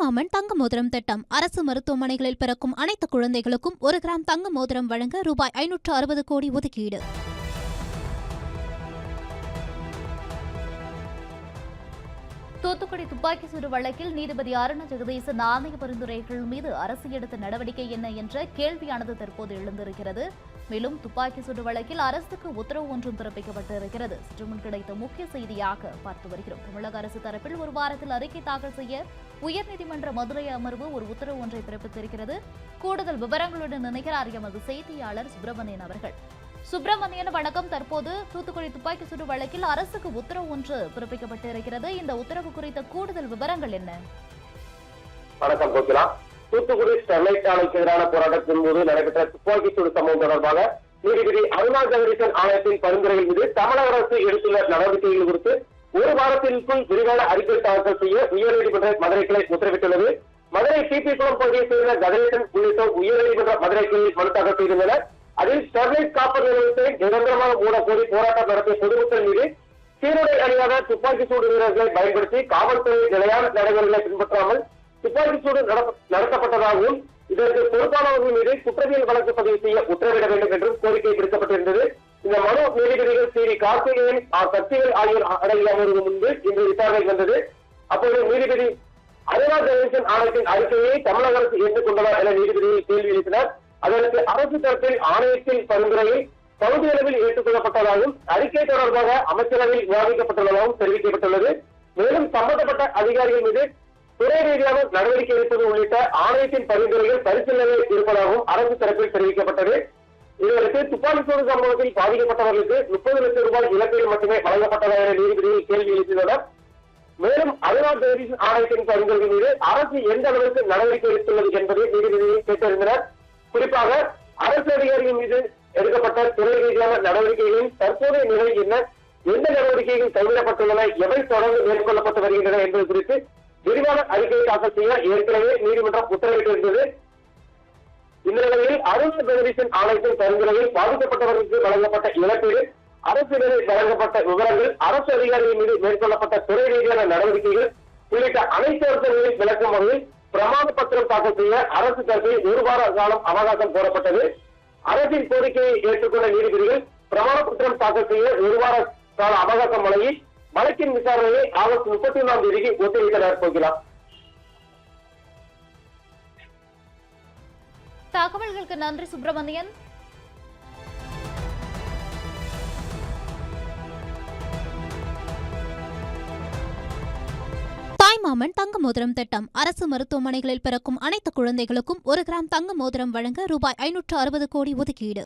தாய்மாமன் தங்க மோதிரம் திட்டம். அரசு மருத்துவமனைகளில் பிறக்கும் அனைத்து குழந்தைகளுக்கும் 1 கிராம் தங்க மோதிரம் வழங்க ரூபாய் 560 கோடி ஒதுக்கீடு. தூத்துக்குடி துப்பாக்கி சூடு வழக்கில் நீதிபதி அருண ஜெகதீசன் ஆணைய பரிந்துரைகள் மீது அரசு எடுத்த நடவடிக்கை என்ன என்ற கேள்வியானது தற்போது எழுந்திருக்கிறது. மேலும் துப்பாக்கி சூடு வழக்கில் அரசுக்கு உத்தரவு ஒன்றும் பிறப்பிக்கப்பட்டிருக்கிறது. சற்று முன் கிடைத்த முக்கிய செய்தியாக பார்த்து வருகிறோம். தமிழக அரசு தரப்பில் ஒரு வாரத்தில் அறிக்கை தாக்கல் செய்ய உயர்நீதிமன்ற மதுரை அமர்வு ஒரு உத்தரவு ஒன்றை பிறப்பித்திருக்கிறது. கூடுதல் விவரங்களுடன் இணைகிறார் எமது செய்தியாளர் சுப்பிரமணியன் அவர்கள். சுப்பிரமணியன் வணக்கம். தற்போது தூத்துக்குடி துப்பாக்கி சூடு வழக்கில் அரசுக்கு உத்தரவு ஒன்று பிறப்பிக்கப்பட்டிருக்கிறது. இந்த உத்தரவு குறித்த கூடுதல் விவரங்கள் என்ன? வணக்கம் கோகிலா. தூத்துக்குடி ஸ்டெர்லைட் ஆலைக்கு எதிரான போராட்டத்தின் போது நடைபெற்ற துப்பாக்கி சூடு சம்பவம் தொடர்பாக நீதிபதி அருணா ஜெகதீசன் ஆணையத்தின் பரிந்துரைகள் மீது தமிழக அரசு எடுத்துள்ள நடவடிக்கைகள் குறித்து ஒரு வாரத்திற்குள் விரிவான அறிக்கை தாக்கல் செய்ய உயர்நீதிமன்ற மதுரை கிளை உத்தரவிட்டுள்ளது. மதுரை டிபி குளம் பகுதியைச் சேர்ந்த கணேசன் உள்ளிட்டோர் உயர்நீதிமன்ற மதுரை கிளையில் மனு தாக்கல் செய்துள்ளனர். அதில் ஸ்டெர்லைட் காப்பர் நிலையத்தை நிரந்தரமாக மூட கோரி போராட்டம் நடத்திய பொதுமக்கள் மீது சீருடை அணியாத துப்பாக்கி சூடு வீரர்களை பயன்படுத்தி காவல்துறை நிலையான நடைமுறைகளை பின்பற்றாமல் துப்பாக்கி சூடு நடத்தப்பட்டதாகவும் இதற்கு பொறுப்பானவர்கள் மீது குற்றவியல் வழக்கு பதிவு செய்ய உத்தரவிட வேண்டும் என்றும் கோரிக்கை விடுக்கப்பட்டிருந்தது. இந்த மனு நீதிபதிகள் சி கார்த்திகேயன் சக்திகள் ஆகியோர் அடங்கிய அமர்வு முன்பு இன்று விசாரணை வந்தது. அப்போது நீதிபதி அருணா ஜெகதீசன் ஆணையத்தின் அறிக்கையை தமிழக அரசு ஏற்றுக்கொண்டதா என நீதிபதிகள் கேள்வி எழுப்பினர். அதற்கு அரசு தரப்பில் ஆணையத்தின் பரிந்துரையில் பகுதியளவில் ஏற்றுக்கொள்ளப்பட்டதாகவும் அறிக்கை தொடர்பாக அமைச்சரவையில் விவாதிக்கப்பட்டுள்ளதாகவும் தெரிவிக்கப்பட்டுள்ளது. மேலும் சம்பந்தப்பட்ட அதிகாரிகள் மீது துறை ரீதியாக நடவடிக்கை எடுப்பது உள்ளிட்ட ஆணையத்தின் பரிந்துரைகள் பரிசீலனையில் இருப்பதாகவும் அரசு தரப்பில் தெரிவிக்கப்பட்டது. இதற்கு துப்பாக்கி சூடு சம்பவத்தில் பாதிக்கப்பட்டவர்களுக்கு 30 லட்சம் ரூபாய் இழப்பீடு மட்டுமே வழங்கப்பட்டதா என நீதிபதிகள் கேள்வி எழுப்பியுள்ளனர். மேலும் அருணா ஜெகதீசன் ஆணையத்தின் பரிந்துரைகள் மீது அரசு எந்த அளவிற்கு நடவடிக்கை எடுத்துள்ளது என்பதை நீதிபதிகள் கேட்டிருந்தனர். குறிப்பாக அரசு அதிகாரிகள் மீது எடுக்கப்பட்ட துறை ரீதியான நடவடிக்கைகளின் தற்போதைய நிலை என்ன, எந்த நடவடிக்கைகள் கைவிடப்பட்டுள்ளன, எவை தொடர்ந்து மேற்கொள்ளப்பட்டு வருகின்றன என்பது குறித்து விரிவான அறிக்கையை தாக்கல் செய்ய ஏற்கனவே நீதிமன்றம் உத்தரவிட்டிருந்தது. இந்த நிலையில் அருணா ஜெகதீசன் ஆணையத்தின் பரிந்துரையில் பாதிக்கப்பட்டவர்களுக்கு வழங்கப்பட்ட இழப்பீடு, அரசியலில் வழங்கப்பட்ட விவரங்கள், அரசு அதிகாரிகள் மீது மேற்கொள்ளப்பட்ட துறை ரீதியான நடவடிக்கைகள் உள்ளிட்ட அனைத்து அம்சங்களில் விளக்கும் வகையில் பிரமாண பத்திரம் தாக்கல் செய்ய அரசு தரப்பில் 1 வார காலம் அவகாசம் கோரப்பட்டது. அரசின் கோரிக்கையை ஏற்றுக்கொண்ட நீதிபதிகள் பிரமாண பத்திரம் தாக்கல் செய்ய 1 வார கால அவகாசம் வழங்கி வழக்கின் விசாரணையை ஆகஸ்ட் 31ஆம் தேதிக்கு ஒத்திவைத்தனர். போகிறார். தகவல்களுக்கு நன்றி சுப்பிரமணியன். தாய்மாமன் தங்க மோதிரம் திட்டம். அரசு மருத்துவமனைகளில் பிறக்கும் அனைத்து குழந்தைகளுக்கும் 1 கிராம் தங்க மோதிரம் வழங்க ரூபாய் 560 கோடி ஒதுக்கீடு.